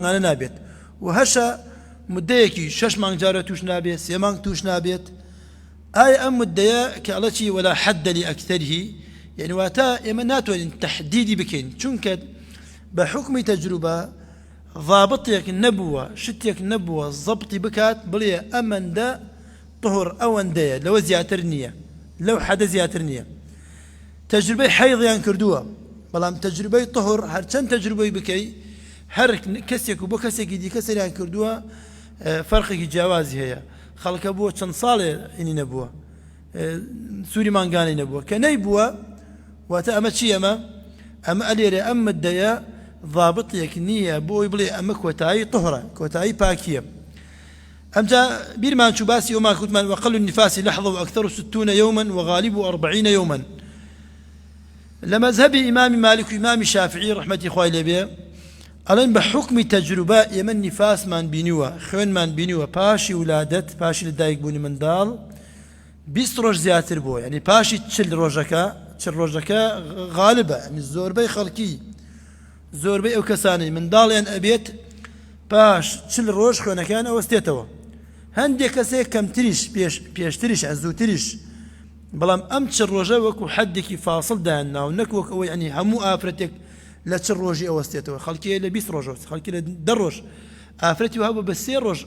أنا نابت وهشا مديكي شش مانگ جارة توش نابت سي مانگ توش نابت أم مديا كالتي ولا حد لأكثره يعني واتا إما ناتو تحديدي بكين چونك بحكم تجربة ضابطيك النبوة شتيك النبوة ضبطي بكات بلي أمن دا طهر أو انديا لو زياترنية لو حدا زياترنية تجربة حيض يعني كردوها بلام تجربة طهر هرچن تجربة بكي هر كسيك وبو كسيك دي كسر يعني كردوها فرقك جوازي هي خلق أبوه چند صالة إني نبوه سوري مانغاني نبوه كني بوه وتأمت شيء أما أليري أما الديا ضابط يكنية بو يبلي أما كوتاي طهرة كوتاي باكية أمجا بيرمان شباسي وما كتمان وقل النفاس لحظة وأكثر 60 يوما وغالب 40 يوما لمذهب إمام مالك وإمام الشافعي رحمة إخوائي لبيه ألين بحكم تجربة يمن نفاس من بينوا خوين من بينوا باشي ولادت باشي لدايق بوني من دال 20 روج زياتر بو يعني باشي تشل روجكا غالبة يعني زوربي خلقي زوربي أو كساني من دال يعني أبيت باش تشل روج خونا كان أو استيتوا هندي كسي كم تريش بيش تريش عزو تريش بلام أمتش الروجة وكو حدك فاصل دانا ونكو يعني همو آفرتك لا تشروجي أو استيتوا خلقي لا 20 روج خلقي لا دروج آفرتي وهبو بسير روج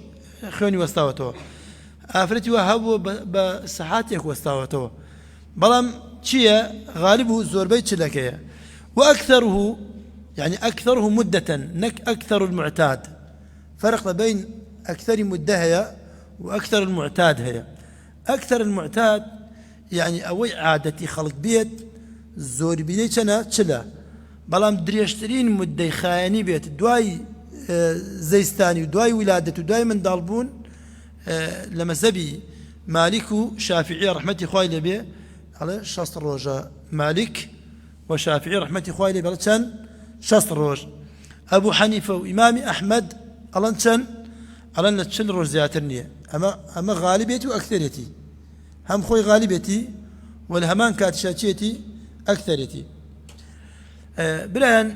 خوني واستوتوا آفرتي وهبو بساعاتك واستوتوا بلام شيء غالبه زوربي تشلكيا وأكثره يعني أكثره مدة نك أكثر المعتاد فرق بين أكثر مدة هي وأكثر المعتاد هي أكثر المعتاد يعني أوي عادتي خلق بيت زور بيديتنا تشلا بلام دريشترين مدة خايني بيت دواي زيستاني ودواي ولادة ودواي من دالبون لما زبي مالك شافعي رحمة إخوائي لبيه على شاستر روجا مالك وشافعي رحمة إخوائي لبيه على شاستر روج أبو حنيفة وإمام أحمد على على نتشل روج زياترنية أما غالبيتي وأكثريتي هم خوي غالبيتي والهمان كاتشاتيتي أكثريتي بلان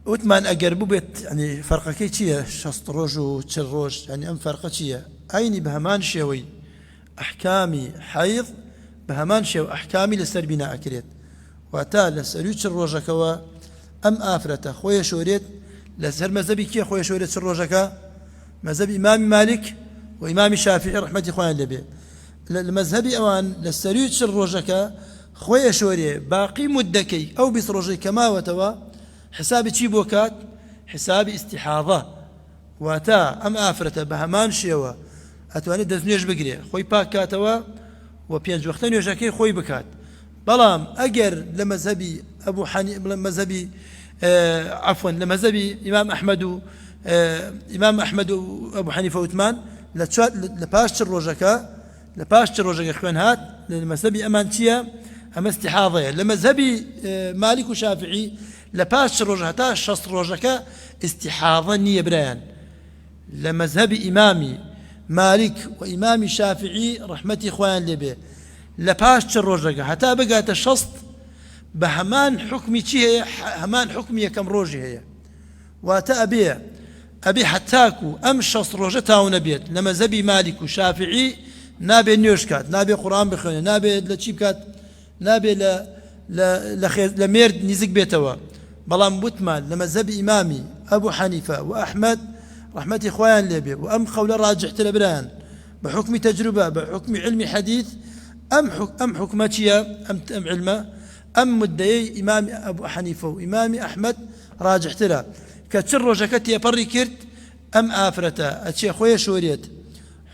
وثمان أقربوا بيت يعني فرقة كيتشية شاست روج وتشل روج يعني أم فرقة كيتشية عيني بهمان شوي أحكامي حيض بهمان شوي أحكامي لسر بناء أكريت واتا لسر تشل روجكوا أم آفرته خويا شوريت لسر مذهبي كي خويا شوريت تشل روجكا مذهب إمام مالك وإمام الشافعي رحمة إخوان اللي المذهبي أوان لسر تشل روجكا خويا شوري باقي مدكي أو بس روجي كما وتوا حسابي تشي بوكات حسابي استحاضة واتا أم آفرته بهمان شيوا أتواني دزنيش بقري خوي باكاتوا وبينج وقتين يوشاكي خوي بكات بلام أجر لمذهبي أبو حنيفة لمذهبي عفوا لمذهبي إمام أحمد وأبو حنيفة وثمان لباش الروجكا خوان هات لمذهبي أمانتيا أما استحاضة لمذهبي مالك وشافعي لباش الروجكا شص روجكا استحاضة نية بريان لمذهب إمامي مالك وإمام الشافعي رحمة إخوان لبه لباش الروجكا حتى بقات الشصت بهمان حكمي هي همان حكمي كم روجي هي واتا أبي حتاكو أم الشصت روجتها ونبيت لمذهب مالك وشافعي نابي نيوشكات نابي قرآن بخوني نابي لتشيبكات نابي لميرد نزيك بيتوا بلام بوتمان لمذهب إمامي أبو حنيفة وأحمد رحمة إخوان لبي وأم قول راجح تلبران بحكم تجربة بحكم علم حديث أم حكمتيا أم علمه أم مدعي إمام أبو حنيفة وإمام أحمد راجح تلا كتشر جكتي بري كرت أم آفرتا أتشي خويا شوريت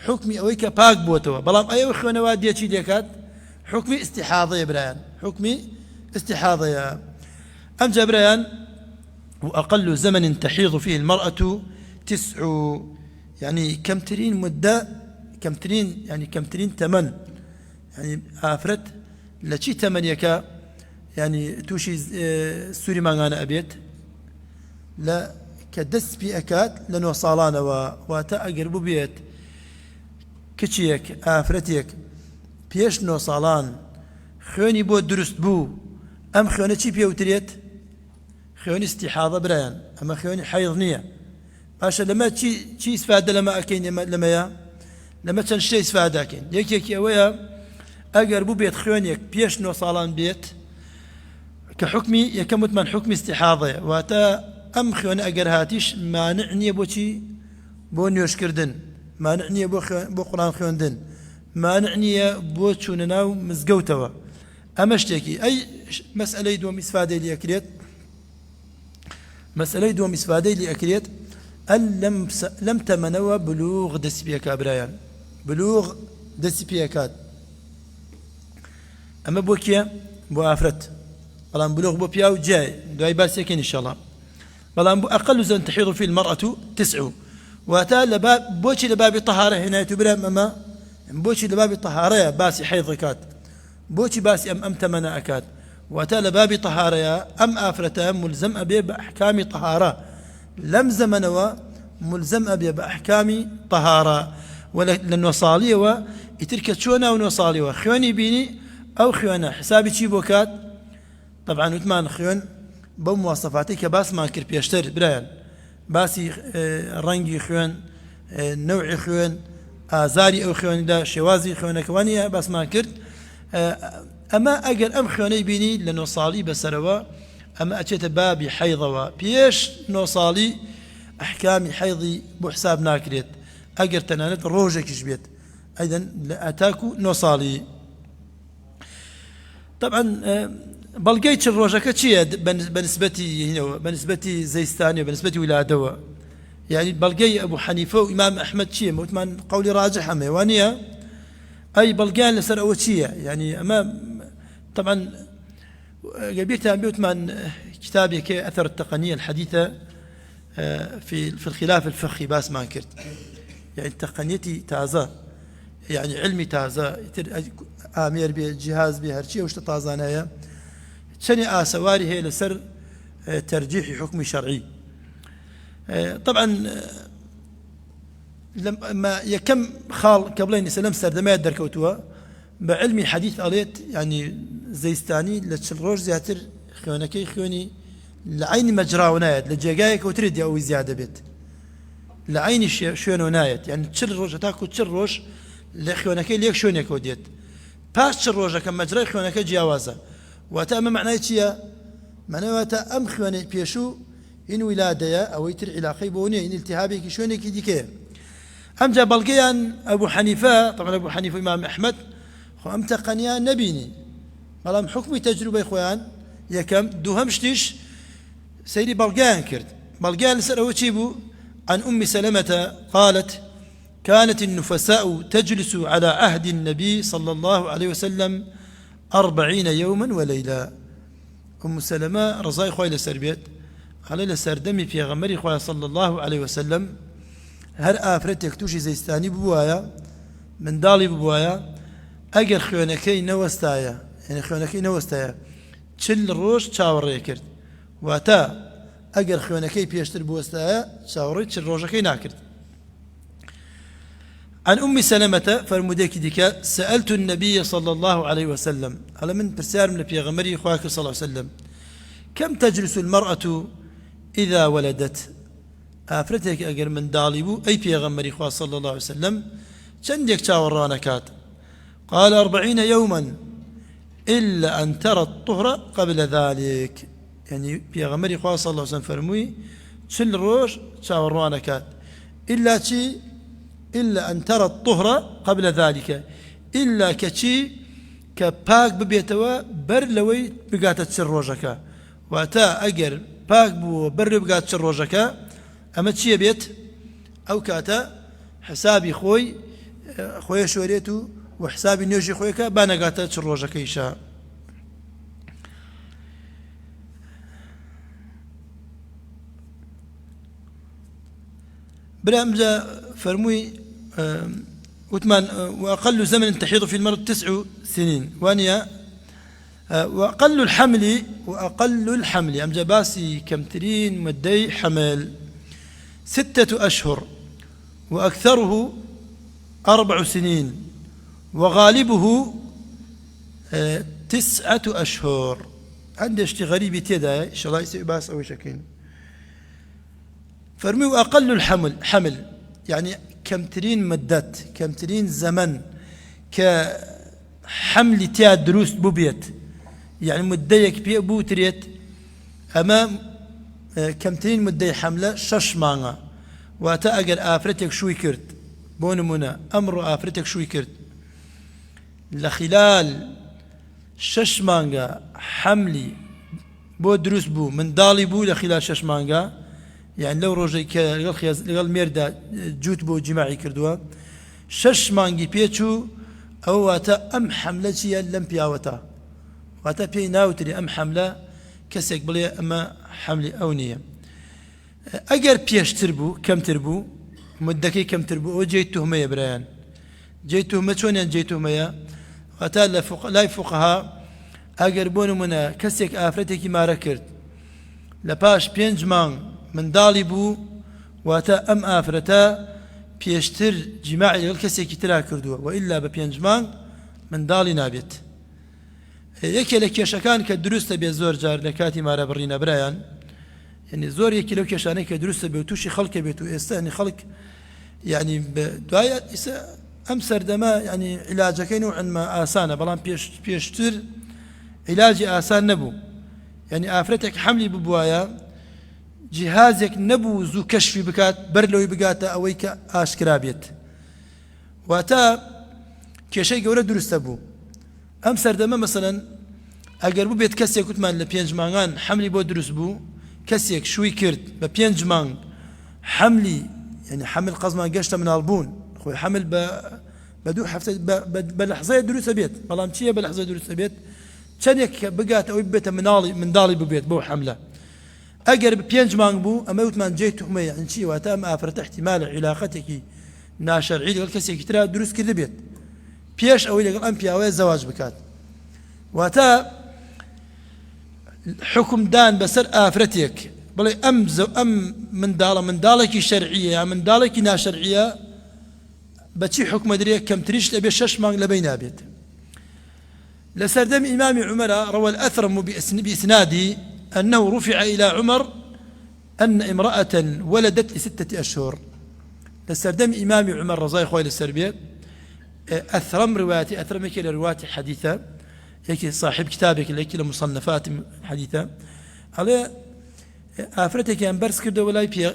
حكمي أويك باك بوتوا بلام أي أخوانا وادية شي ديكات حكمي استحاضة يا بريان حكمي استحاضة يا أم جبريان وأقل زمن تحيض فيه المرأة 9 يعني كم ترين مدة كم ترين تمن يعني آفرت لشي تمنيك يعني توشي سوري مانغانا أبيت لا كدس بيأكاد لأنه صالانا واتا أقربو بيت كتشيك آفرتيك بيش نو صالان خوني بو درست بو أم خونة چي بيوتريت خوێنی استیحاضە برایان ئەمە خوێنی حەیض نییە باشە لەمە چی ئیسفادە لەمە ئەکەین لەمەیە لەمە چەند شتێ ئیسفادەکەین یەکێکی ئەوەیە ئەگەر بوو بێت خوێنێک پێش 9 ساڵان بێت کە حکمی یەکەم وتمان حکمی استیحاضەیە واتە ئەم خوێنە ئەگەر هاتیش مانع نییە بۆچی بۆ نوێژکردن مانع نییە بۆ قورئان خوێندن مانع نییە بۆ چوونە ناو مزگەوتەوە ئەمە شتێکی ئەی مەسئلەی دووەم ئیسفادەی لێ ئەکرێت مسألة دوم إسفادي لأكريت أن لم تمنوا بلوغ دسبيكا برايان بلوغ دسبيكات أما بوكيا بو أفرت بلان بلوغ بو بياو جاي دواي باسيكين إن شاء الله بلان بو أقل زمن تحيض فيه المرأة 9 واتا لباب بوشي لباب طهارة هنا يتبرا أما بوشي لباب طهارة باسي حيضكات بوشي باسي أم تمنى أكاد وتال باب طهارة أم آفرتها ملزم أبي بأحكام طهارة لم زمنوا ملزم أبي بأحكام طهارة للنصالية ويترك شونا ونصالية وخيوني بيني أو خيونا حسابي شي بوكات طبعا وثمان خيون بمواصفاتي كباس ما كر بيشتر برايان باسي رنجي خيون نوعي خيون آزاري أو خيون دا شوازي خيون كوانية باس ما كرت أما أجر أم خواني بيني لنوصالي بسروا أما أتيت بابي حيضوا بيش نوصالي أحكامي حيضي بحساب ناكريت أجر تنانت روجك جبيت أيضا أتاكو نوصالي طبعا بلقيت الروجك شيء بنسبتي هنا بنسبتي زيستاني وبنسبتي ولادوا يعني بلقي أبو حنيفة وإمام أحمد شيء موتمان قولي راجح ميوانية أي بلقيان لسر أول شيء يعني أما طبعا قبيتها بيوتمان كتابي كأثر التقنية الحديثة في الخلاف الفقهي باس ما كرت يعني تقنيتي تازة يعني علمي تازة آمير بجهاز بهرشي وش تازانايا شني آسواري هي لسر ترجيح حكم شرعي طبعا لما يكم خال قبلين سلام سردمات دركوتوا بعلمي حديث قالت يعني زيستاني لتشلروج زياتر خيونكي خيوني لعين مجرى ونايت لجايك وتريد أو زيادة بيت لعين شون ونايت يعني تشلروج تاكو تشلروج لخيونكي ليك شونك وديت باش تشلروج كم مجرى خيونكي جوازة وتأمم معناه شيء معناه تأم خيوني بيشو إن ولادة أو يتر علاقي بوني إن التهابك شونك ديكه أم جا بلقيان أبو حنيفة طبعا أبو حنيفة إمام أحمد أم تقنيان نبيني بلام حكمي تجربة إخوان يكم دوهمشتش سيدي بلقيان كرد بلقيان لسأله وشيبو عن أم سلمة قالت كانت النفساء تجلس على عهد النبي صلى الله عليه وسلم 40 يوما وليلة أم سلمة رضاي خوي لسربيت على لسردمي في غمري خوي صلى الله عليه وسلم هر آفرتك توشي زيستاني ببوايا من دالي ببوايا أجر خيونكي نوستايا يعني خيونكي نوستايا تشل الروش تشاوري كرد واتا أجر خيونكي بيشتر بوستايا تشاوري تشل روشكي ناكرد عن أم سلمة فرموديك ديكا سألت النبي صلى الله عليه وسلم على من برسار من البيغمري خواك صلى الله عليه وسلم كم تجلس المرأة إذا ولدت آفرتك أجر من دالبو أي بيغمري خوا صلى الله عليه وسلم شندك تاورانا كات قال 40 يوما إلا أن ترى الطهر قبل ذلك يعني بيغمري خوا صلى الله عليه وسلم فرموي شل روش تاورانا كات إلا أن ترى الطهر قبل ذلك إلا كشي كباك ببيتوا بر لوي بقات تشروجك واتا أجر باك بو بر بقات تشروجك أما تشي بيت أو كاتا حسابي خوي شوريتو وحسابي نيوجي خويك بانا قاتا تشروجك إيشا برامجا فرموي وثمان وأقل زمن تحيض في المرض 9 سنين وانيا وأقل الحمل أمجا باسي كمترين مدي حمل 6 أشهر وأكثره 4 سنين وغالبه 9 أشهر عندي اشتي غريبي تيدا إن شاء الله يسوي باس أو شكين فرموا أقل حمل يعني كم ترين مدت كم ترين زمن كحمل تيا دروس بوبيت يعني مديك بي بوتريت أمام كم ترين مدي حملة شش مانا واتا أجر آفرتك شوي كرت بونمونا أمر آفرتك شوي كرت لخلال شش مانجا حملي بو دروس بو من دالي بو لخلال شش مانجا يعني لو روجي لغل ميردا جوت بو جماعي كردوا شش مانجي بيتشو أو واتا أم حملة شيا لم بياوتا واتا بي ناوتري أم حملة كسيك بلي أما حملة أونية أجر بيش تربو كم تربو مدكي كم تربو وجيت تهمية بريان جيت تهمة شون يعني جيت تهمية واتا لا فقهاء أجر بونو منا كسيك آفرتك ما ركرت لباش بينج مان من دالي بو واتا أم آفرتا بيشتر جماعي الكسيك ترا كردوا وإلا ببينج مان من دالي نابت يكي لكيشكان كدروس تبي زور جار لكاتي مارا برينا برايان يعني زور يكي لو كيشاني كدروس تبي وتوشي خلق بيتو يستعني خلق يعني بدوايا أم سردما يعني علاجك نوعا ما آسانة بلان بيشتر علاجي آسان نبو يعني آفرتك حملي ببوايا جهازك نبو زو كشفي بكات برلوي بكاتا أويك آشكرابيت واتا كيشي قولة درست بو أم سردما مثلا أقر بو بيت كسيك كتمان لبينج مانغان حملي بو درست بو كسيك شوي كرت ببينج مانغ حملي يعني حمل قزمان قشتا من البون خوي حمل بدو حفتة بلحظة دروس بيت بلام شيء بلحظة دروس بيت شنيك بقات أو بيت من دالي ببيت بو حملة أجر بينج مانغ بو أموت من جيت حمية يعني شيء واتام أفرت احتمال علاقتك ناشرعي قال كسي ترى دروس كذا بيت بيش أو يقول أم بياوي زواج بكات واتا حكم دان بسر آفرتك بل أم من دالك شرعية يعني من دالك ناشرعية بتشي حكم دريه كم تريش لبي شش مانغ لبين بيت لسردم إمام عمر روى الأثرم بإسنادي أنه رفع إلى عمر أن امرأة ولدت ل6 أشهر لسردم إمام عمر رضي الله عنه السربية أثرم رواياتي أثرم يكي لرواياتي حديثة يكي صاحب كتابك يكي لمصنفات حديثة على آفرتك كان برس كرده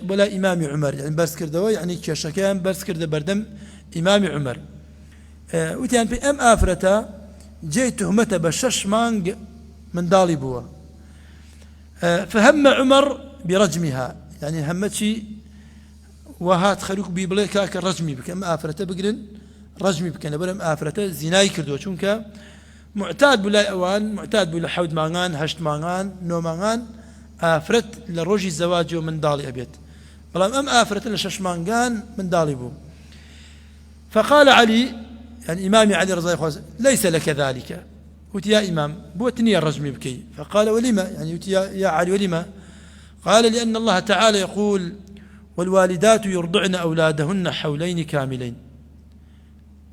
ولا إمام عمر يعني برس كرده يعني كشكان برس كرده بردم إمام عمر وتيان في أم آفرتا جيت تهمته بشش مانج من دالي بوا فهم عمر برجمها يعني همتشي وهات خلوك بيبليكا كرجمي بك أم آفرتا بقرن رجمي بك أنا بلم آفرتا زناي كردو چونك معتاد بلا أوان معتاد بلا حود مانغان هشت مانغان نو مانغان آفرت لروجي الزواج من دالي أبيت بلام أم آفرت لشش مانغان من دالي بو فقال علي يعني إمامي علي رضي الله عنه ليس لك ذلك قلت يا إمام بوتني الرجم بكي فقال ولما يعني قلت يا علي ولما قال لأن الله تعالى يقول والوالدات يرضعن أولادهن حولين كاملين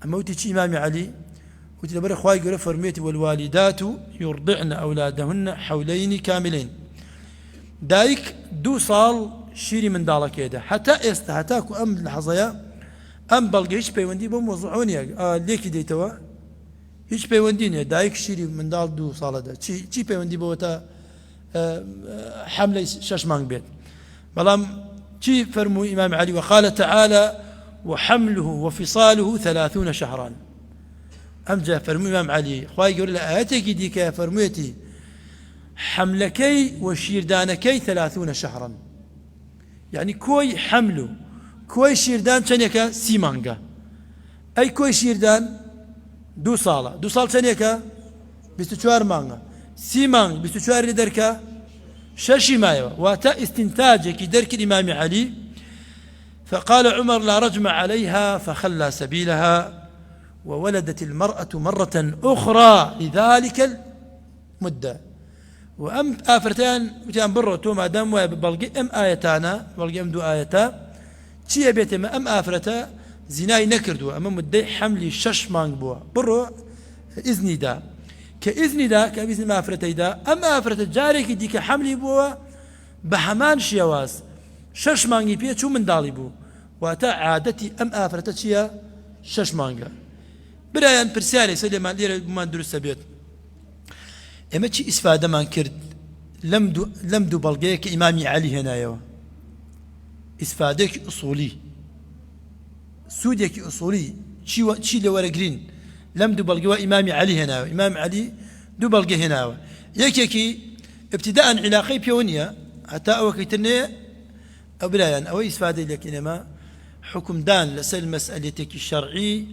أما قلت إمامي علي قلت لبرا خواهي قرأ فرميتي والوالدات يرضعن أولادهن حولين كاملين دايك 2 صال شيري من دالك يده حتى استهتاكو أم لحظيا أم بلغي هيش بيوندي بموضوعوني ليكي ديتوا هيش بيونديني دايك شيري من دال 2 صال ده چي بيوندي بوتا حملة ششمان بيت بلام چي فرمو إمام علي وقال تعالى وحمله وفصاله 30 شهرا أم جاء فرمو إمام علي خواهي يقول لآياتك ديك فرمويتي حملكي وشيردانكي 30 شهرا يعني كوي حمله كوي شيردان چنيكا سيمانغا أي كوي شيردان 2 صالة 2 صال چنيكا 24 مانغا سيمانغ 24 لدركا شاشي مايوا واتا استنتاجك درك الإمام علي فقال عمر لا رجم عليها فخلى سبيلها وولدت المرأة مرة أخرى لذلك المدة وأم آفرتان وتيان برو توما دم وبلغي أم آيتانا بلغي أم 2 آيتا چي بيت ما أم آفرتا زناي نكردو أما مدي حملي 6 مانغ بوا برو إذني دا كإذن دا كإذن ما أفرتي دا أما أفرت جارك ديك حملي بوا بحمان شيواز شش مانجي بيه شو من دالي بو واتا عادتي أم أفرتت شيا شش مانجا برايان برسالي سليمان ليرة بمان درست بيت اما چی استفاده من کرد لم دو بلغيه كإمامي علي هنايا استفاده أصولي سوديك أصولي چی لورقرين لم دو بلغيه إمامي علي هنايا إمام علي دو بلغيه هنايا يكي ابتداء علاقي بيونيا حتى أو كيترني أو برايان أو استفاده لك إنما حكم دان لسل مسألتك الشرعي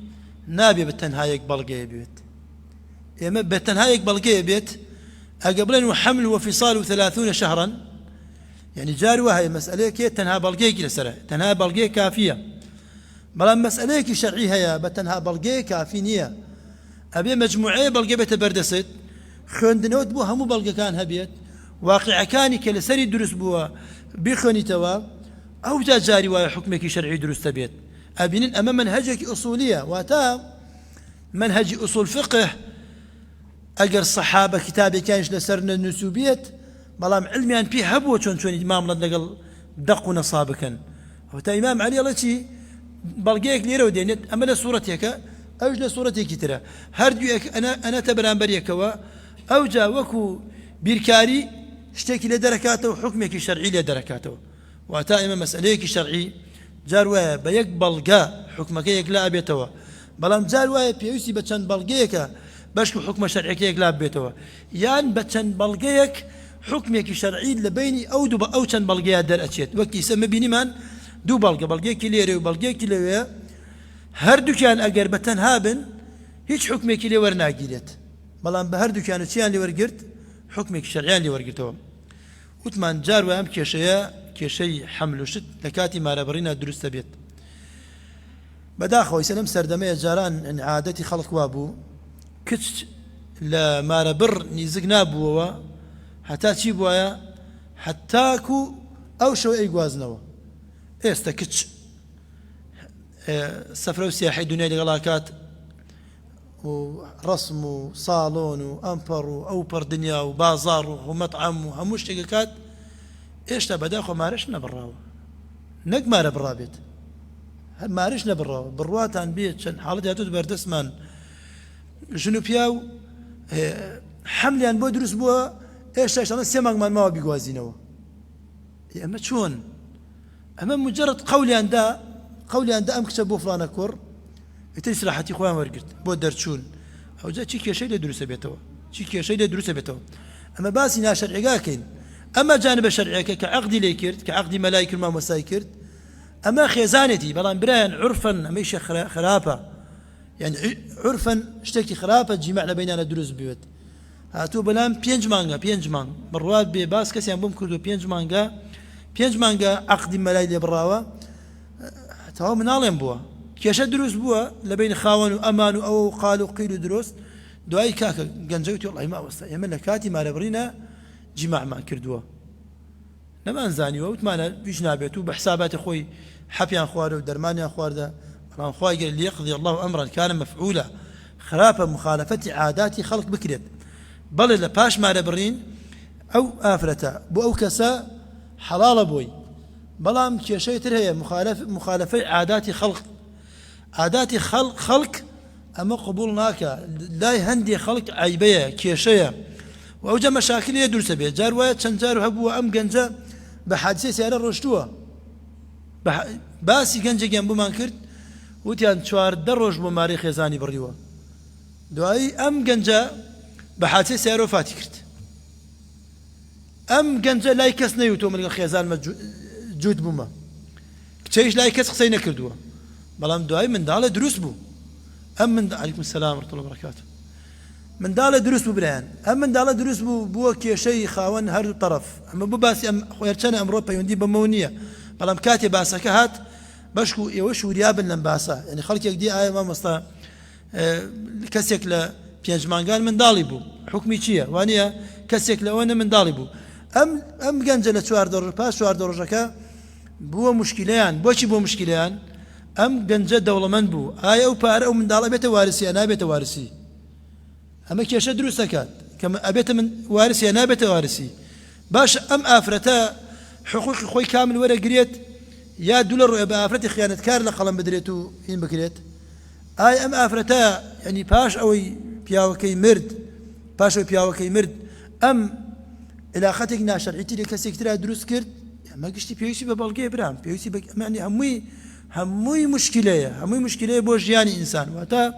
نابي بالتنهايك بلغيه بيت إما بالتنهايك بلغيه بيت قبل وحمل وفصال 30 شهرا يعني جاري وهي مسألة كي تنها بلغيك لسرع تنها بلغيك كافية بلا مسألة شرعية هي بتنها بلغيك كافية أبي مجموعة بلغي بتبردست خندنوت بو همو بلغي كان هبيت واقع كاني كلسري درس بو بخوني توا أو جا جاري وهي حكمك شرعي درس تبيت أبين أمام منهجك أصولية واتا منهج أصول فقه أجر الصحابة كتابي كانش لسرنا النسوبيت بلام علميان بي هبو شون إمام لنقل دق نصابكا وتا إمام علي الله شي بلقيك ليرة ودينت أما لصورتك أوج لصورتك ترى هردوك أنا تبران بريكوا أوجا وكو بيركاري اشتكي لدركاته وحكمك الشرعي لدركاته وتا إمام مسأليك الشرعي جاروا بيقبل جا حكمك يقلا أبيتوا بلام جاروا بيوسي بتشان بلقيك باشكو حكم شرعيك يقلاب بيتوا يان بتشن بلغيك حكمك شرعي لبيني او دو او تشن بلغيا در اتشيت وقت يسمى بيني من دو بلغيك ليري وبلغيك ليري هر دكان اگر بتن هابن هيج حكمك لي ورنا جيلت بلان بهر دكان تشيان لي ورغرت حكمك شرعي لي ورغرتوا وثمان جار وام كشي حمل شت لكاتي ما ربرينا درست بيت بداخو يسلم سردمه جاران ان عادتي خلق وابو كتش لا ما بر نيزقنا بوا حتى شي بوايا حتى كو او شو اي غوازنوا استا كتش سفرو سياحي دنيا لغلاكات ورسم وصالون وامبر واوبر دنيا وبازار ومطعم وهموش تلقات ايش تبداخو مارشنا براو نق مار برابيت مارشنا براو برواتان بيت شن حالتها بردسمان شنو بياو حمليان بو دروس بو ايش انا سيماك ما بيغوازينوا اما شلون اما مجرد قولي عند ام كتبوا فلان كور تسرحتي خوان ورقت بو درتشون او جا شي شيء لدروس بيتو شي شيء لدروس بيتو اما باسي شرعي كاين اما جانب شرعي كعقد ليكرت كعقد ملائكه ما مسايكرت اما خزانتي بلان بران عرفا مش خرافه يعني عرفا اشتكي خرافه جمعنا بيننا دروس بيوت هاتو بلام بينج مانغا برواد بباس كسيان بوم كردو بينج مانغا عقد ملايين براوا تو من علم بوا كيش دروس بوا لبين خاون وامان او قالوا قيلوا دروس دواي كاكا جنجوتي والله ما وصل يمن كاتي ما ربرينا جماع ما كردوا لما انزاني وتمانا بيش نابيتو بحسابات اخوي حبيان خوار ودرمانيا خوار ده ران خوي قال ليقضي الله امرا كان مفعولا خرافه مخالفه عادات خلق بكرت بل لباش ما ربرين او افرتا بو او كسا حلال بوي بلام كيشي ترهي مخالفه عادات خلق اما قبولناك لا هندي خلق عيبيه كيشيه واوجه مشاكل يدرس به جار ويا شنجار هبو ام جنجا بحادثه سياره رشتوا باسي جنجا جنبو ما كرت وتيان شوار دروج بو ماري خزاني بريوا دواي ام جنجا بحادثه سياره فاتي كرت ام جنجا لايكس نيوتو من الخزان جود بوما كتشيش لايكس خسينا كردوا بلام دواي من داله دروس بو ام من عليكم السلام ورحمه الله وبركاته من داله دروس بو بريان ام من داله دروس بو كيشي خاون هر طرف اما بو باسي ام خويرتنا امروبا يوندي بمونيه بلام كاتب باسك هات بشكو يوش ورياب لمباسا يعني خلك دي اي ما مستا كسيك لا بينج مانغال من داليبو حكمي تشيا وانيا كسيك لا وانا من داليبو ام جنجله شوار دور باس شوار دورجكا بو مشكلان بوشي بو مشكلان ام جنجه دولمن بو اي او بار او من دالبته وارثي انا بيت وارثي أما كيش دروس كات كما أبيت من وارثي أنا أبيت وارثي باش أم آفرتا حقوق خوي كامل ورا قريت يا دولار بآفرتي خيانة كار لقلم بدريتو هين بكريت أي أم آفرتا يعني باش أوي بياوكي مرد باش أوي بياوكي مرد أم إلى خاتك ناشر عتي لك سكترا دروس كرت ما قشتي بيوسي ببالقي برام بيوسي يعني هموي مشكلة بوش يعني إنسان واتا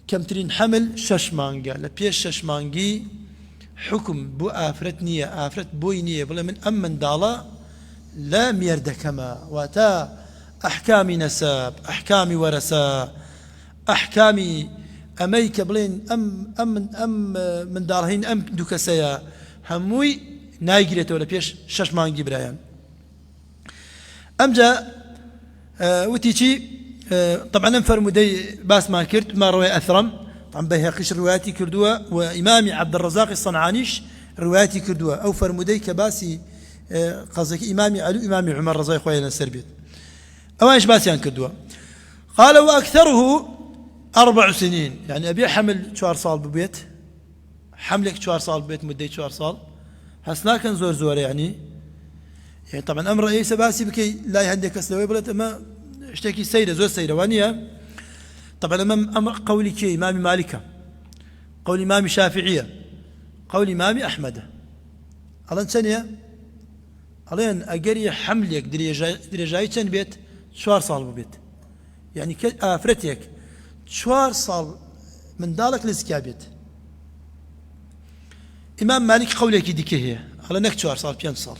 كم ترين حمل ششمانجا لبيش ششمانجي حكم بو آفرت نية آفرت بوي نية بلا من أمن دالا لا ميرد كما واتا أحكامي نساب أحكامي ورثة أحكامي أميك بلين أم من دارهين أم دوكسيا هموي نايجريت ولا بيش ششمانجي برايان أمجا وتيجي طبعا فرمودي باس ما كرت ما روي أثرم طبعا بيهقيش رواياتي كردوها وإمامي عبد الرزاق الصنعانيش رواياتي كردوها أو فرمودي كباسي قصدك إمامي علو إمامي عمر رضي خوينا السربيت أو إيش باسيان كردوها قال وأكثره 4 سنين يعني أبي حمل شوار صال ببيت حملك شوار صال ببيت مدة شوار صال هسنا كان زور يعني طبعا أمر أي سباسي بكي لا يهندك أسلوي بلت أما اشتكي سيدة زور سيدة وانيا طبعا أمر قولي كي إمام مالكة قول إمام شافعية قول إمام أحمد ألان ثانية ألان أجري حملك درجاي كان بيت شوار صال ببيت يعني آفرتك شوار صال من دالك لزكابيت إمام مالك قولك ديك هي على نك شوار صال بيان صال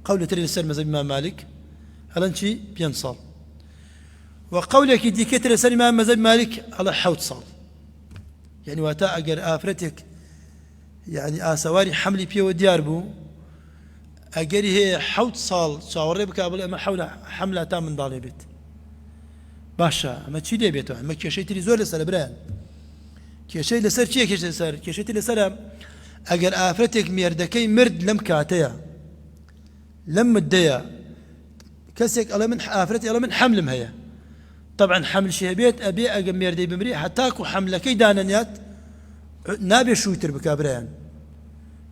قولة تري لسر مذهب إمام مالك على نشي بيان صال وقولك ديك تري لسر إمام مذهب مالك على حوت صال يعني واتا أجر آفرتك يعني آسواري حملي بيه وديار بو أجري هي حوت صال شاوري بك قبل أما حول حملة تام من دالي بيت باشا أما تشي ليه بيتو أما كيشي تري زور لسر بران كيشي لسر شيء كيشي لسر كيشي تري لسر أجر آفرتك ميردكي مرد لم كاتيا لم مديا كسك ألا من آفرتي ألا من حمل هي طبعا حمل شيء بيت أبي أجم ميردي بمري حتى كو حملكي داننيات نابي شويتر بكابريان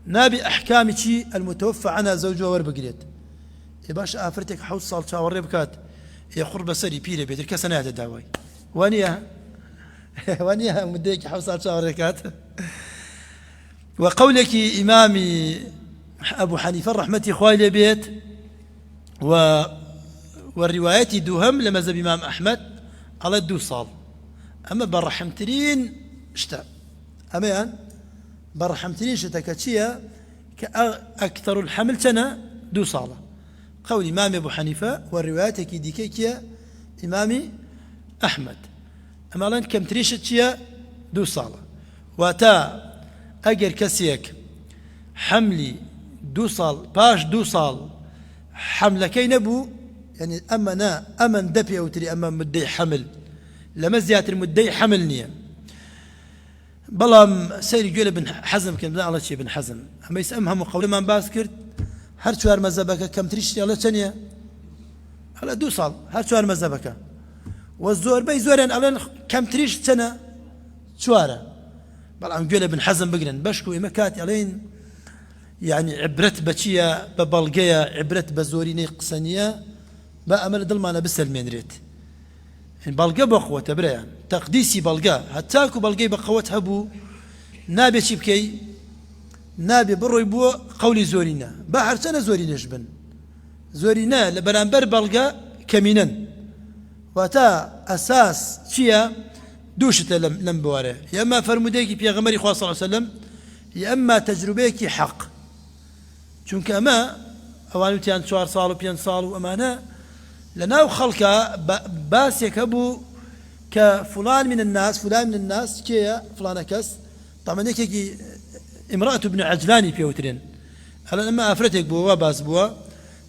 نابي أحكام شيء المتوفى عنها زوجها وربقريت يباش آفرتك حوت صال شاور بكات يا قرب سري بيري بيتر كسنات الدواي وانيها مديك حوت صال شاور بكات وقولك إمامي أبو حنيفة رحمة إخوالي بيت والروايات دوهم لمذهب إمام أحمد على الدو صال أما برحمترين اشتا أما يعني برحمترين شتا كتشيا كأكثر الحمل سنة دو صالة قول إمام أبو حنيفة والروايات كي كيكيا إمامي أحمد أما لان كم تريش تشيا دو صالة واتا أجر كسيك حملي دو صال باش دو صال حملكي نبو يعني أما أمن دبي أو تري أما مدي حمل لما زيادة المدي حمل نية بلام سير يقول ابن حزم كان على شيء ابن حزم أما يسأمهم قول ما باسكرت هر شوار مذهبك كم تريش على ثانية على دو صال هر شوار مذهبك والزور بي زورين على كم تريش سنة شوارة بلام يقول ابن حزم بقرن بشكو إمكات علين يعني عبرت بشيا ببلغيا عبرت بزوريني قسنية بأمل دل ما أنا بسلمين ريت بلغا بقوة بريان تقديسي بلغا هتاكو بلغي بقوة هبو نابي شبكي نابي بروي بو قولي زورينا بحر سنة زورينا جبن زورينا لبرانبر بلغا كمينا واتا أساس شيا دوشة لم بواره يا أما فرموديكي بيغمري خواه صلى الله عليه وسلم يا أما تجربيكي حق چونك أما أوانو تيان 4 صال و 5 صال وأمانة لناو خلقا باسيك أبو كفلان من الناس كيا فلان كس طبعا هيك امرأة ابن عجلاني بيوترين هلا لما أفرتك بوا باس بوا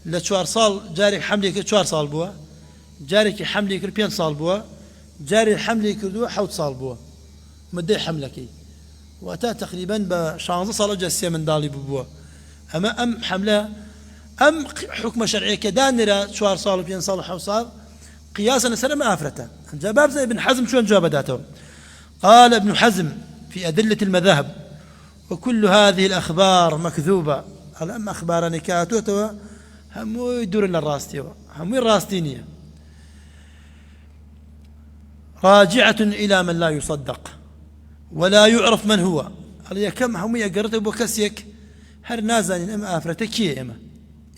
ل4 صال جاري حملك 4 صال بوا جارك حملك 5 صال بوا جاري حملك 7 صال بوا مدي حملكي وأتا تقريبا ب15 صال جسيا من دالي بوا أما أم حملة أم حكم شرعي كدانرة 4 صال و 5 صال و 7 صال قياسا سنة ما أفرته جواب زي ابن حزم شو جواب داته قال ابن حزم في أدلة المذهب: وكل هذه الأخبار مكذوبة. أما أخبار نكاتوتوا هم يدور للراستيوا هم راستينية راجعة إلى من لا يصدق ولا يعرف من هو. قال كم هم يقرت بكسيك هر نازني أم آفرته كيه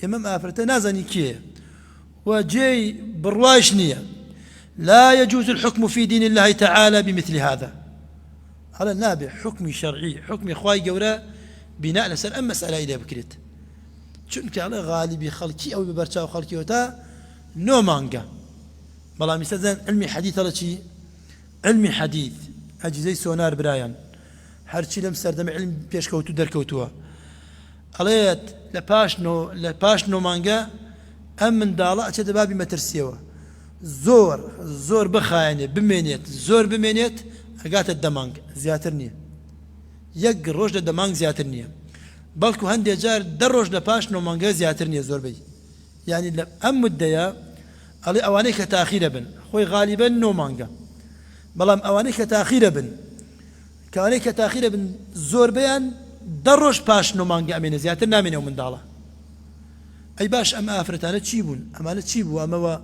إما آفرته نازني كيه وجاي بروايش نية. لا يجوز الحكم في دين الله تعالى بمثل هذا. هذا النابع حكم شرعي حكم إخوائي قولا بناء لسر أم مسألة إلى بكريت چونك على غالبي خلقي أو ببرشاو خلقي وتا نو مانجا بلا مثلا علمي حديث على شيء علمي حديث أجي زي سونار برايان هرشي لم سردم علم بيش كوتو در كوتوها عليت لباش نو مانجا أم من دالا أشد بابي مترسيوا زور بخاينة بمينيت أقات الدمانج زياترنية يق روج الدمانج زياترنية بلكو هندي جار دروج لباش نو مانجا زياترنية زور بي يعني أم الديا علي أوانيك تأخير بن خوي غالبا نو مانجا بلام أوانيك تأخير بن كأوانيك تأخير بن زور بيان دروج باش نو مانجا أمين زياترنا من يوم من دالا أي باش أم آفرتانا تشيبون أما تشيبوا أما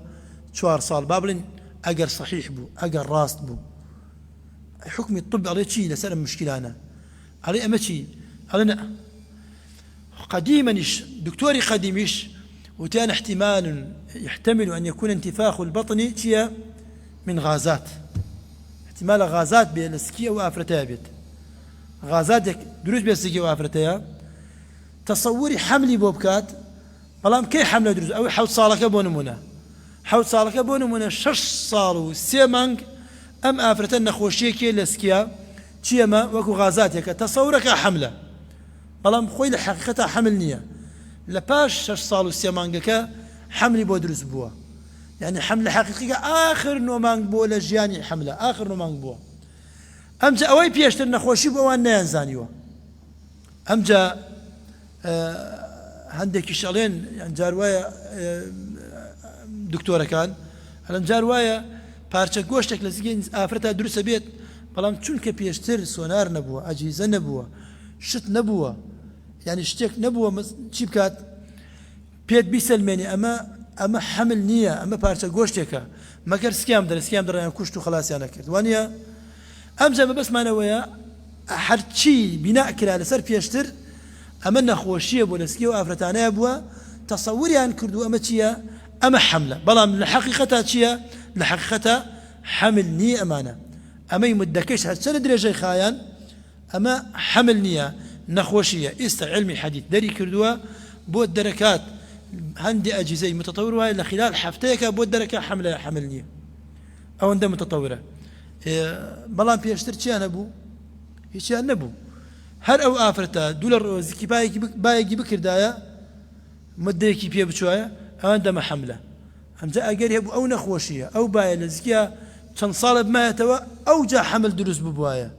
شوار صال بابلين أجر صحيح بو أجر راست بو حكم الطب عليه شيء لسلم مشكلة عليه أما شيء علينا قديما دكتوري قديمش وكان يحتمل أن يكون انتفاخ البطن شيء من غازات احتمال غازات بالسكية وآفرتها بيت غازات دروس بالسكية وآفرتها تصوري حملي بوبكات بلام كي حمله دروس أو حوت صالك بونمونا حوت صالك بونمونا 6 صالو سيمانج أم آفرتنا خوشيكي لسكيا تشيما وكو غازاتك تصورك حملة بلام خوي لحقيقتها حمل نية لباش 6 صالو سيمانجك حملي بودرس بوا يعني حملة حقيقية آخر نومانج بوا لجياني حملة آخر نومانج بوا أمجا أوي بيشتر نخوشي بوا نيانزانيوا أمجا هندك شغلين يعني جاروايا دكتورة كان هلان جاروايا پارچە گۆشتێک لە زگەی ئافرەتە دروستە بێت بەڵام چونکە پێشتر سۆنار نەبووە ئەجیزە نەبووە شت نەبووە یعنی شتێک نەبووە چی بکات پێت بیسەلمێنێ ئەمە حمل نییە ئەمە پارچە گۆشتێکە مەگەر سکیام دەڕێن کوشت و خەلاسیانە کرد وانە ئەمجا بەبەسمانەوەیە هەرچی بینا کرا لەسەر پێشتر ئەمە نەخۆشیە بۆ لەسکی و ئافرەتانەیە بووە تەسەووریان کردو ئەمە چییە ئەمە حملە بەڵام لە حەقیقەتە چییە لحقيقة حمل نية أمانة أما يمدكش هالسنة درجة خايان أما حمل نية نخوشية علمي حديث داري كردوها بود دركات عندي أجهزة متطورة وهي لخلال حفتيك بود دركة حمل نية أو عندها متطورة بلان بيشتر شيء نبو هيش نبو هر أو آفرتا دولار زكي بايجي بكر دايا مديكي بيه بشوية عندما حمله همجا أجر يبو أو نخوشية أو باية لزكيا كان صالب ما يتوا أو جا حمل دروس ببوايا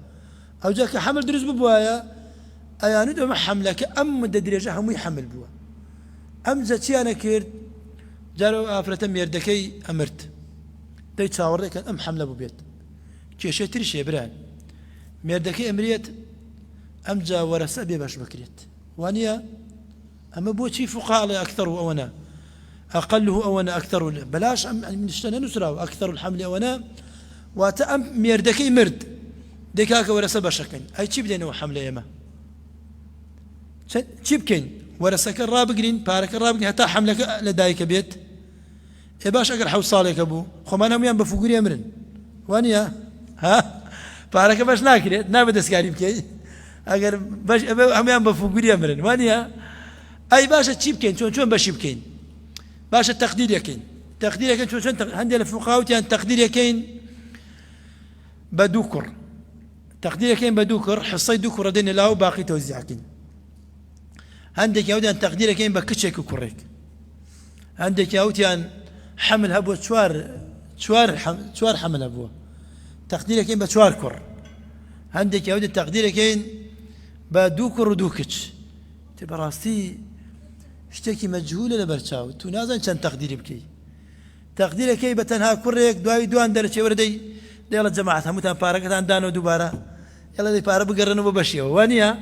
أو جا كحمل دروس ببوايا أيانو دو ما حملك أم درجة هم يحمل بوا أم جا تيانا كيرد جارو آفرة ميردكي أمرت داي تصاور كان أم حملة ببيت كيشي تريشي بران ميردكي أمريت أم جا ورسا بيباش بكريت وانيا أما بوشي فقاء أكثر وأنا أقله أو أنا أكثر بلاش من اشتنا نسرة أكثر الحمل أو أنا وتأم ميردكي مرد دكاك ورسا بشكين أي شيء بدينا وحمل يما شيء بكين ورسك الرابقين بارك الرابقين حتى حملك لدايك بيت إيه باش أقر حوص صالك أبو خمانا ميان بفقوري أمرن وانيا ها بارك باش ناكري نابد اسكاري بكي أقر باش ميان بفقوري أمرن وانيا أي باش شيء بكين شون باش بكين باش التقدير يكين شو عندي الفقهاء يعني تقدير يكين بدوكر تقدير يكين بدوكر حصي دوكر دين له باقي توزيع كين عندك يا ودي تقدير يكين بكتشك كوريك عندك يا ودي حمل هبو شوار حمل هبو تقدير يكين بشوار كر عندك يا ودي تقدير يكين بدوكر ودوكتش تبراستي اشتكي مجهولة لبرشاو تنازل كان تقديري بكي تقديري كي بتنها كوريك دوان درجة وردي يلا جماعة هموتان باركتان دانو دوباره يلا دي بارا بقرنوا ببشيو وانيا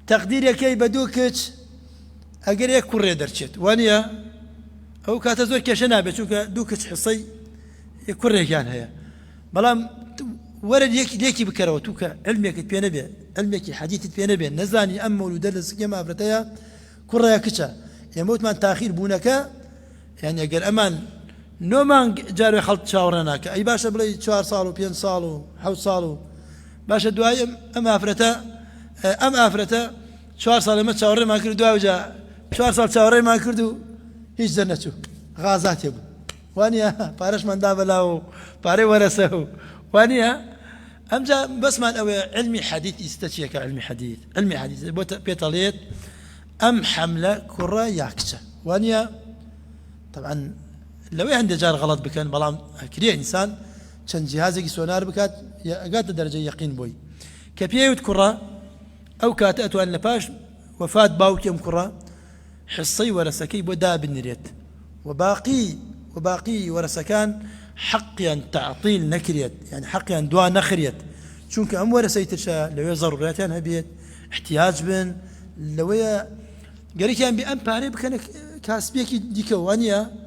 تقدير يكي بدوكش اگر يك كوري درچت وانيا او كاتزور كشنا بچوك دوكش حصي يكوري كان هيا بلام ورد يكي بكرو توكا علمك بينا بي علمك حديث بينا بي نزاني ام ولدلس كما افرتيا كوري كچا يموت من تاخير بونكا يعني اگر امان نومان جاري خلط شاورناك اي باشا بلي 4 سال و 5 سال و 7 سال باشا دوايم ام افرتا 4 سال ما شاوري ما كردو وجا 4 سال شاوري ما كردو هیچ زنتو غازات يبو وانيا بارش من دابلاو باري ورسه وانيا امجا بس ما علمي حديث يستشيك علمي حديث بيطليت ام حمله كره ياكشه وانيا طبعا لو عنده جار غلط بكن بلام كريه انسان كان جهازك سونار بكات قات درجه يقين بوي كبيوت كره او كاتاتو ان باش وفاه باوكيم كره حصي ورسكي بدا بالنريت وباقي ورسكان حقيا تعطيل نكريت يعني حقيا دواء نخريت شونك ام ورسيتشا لو ضروريتان هبيت احتياج بن لو قريت يعني بام باري بكن كاسبيك ديكوانيا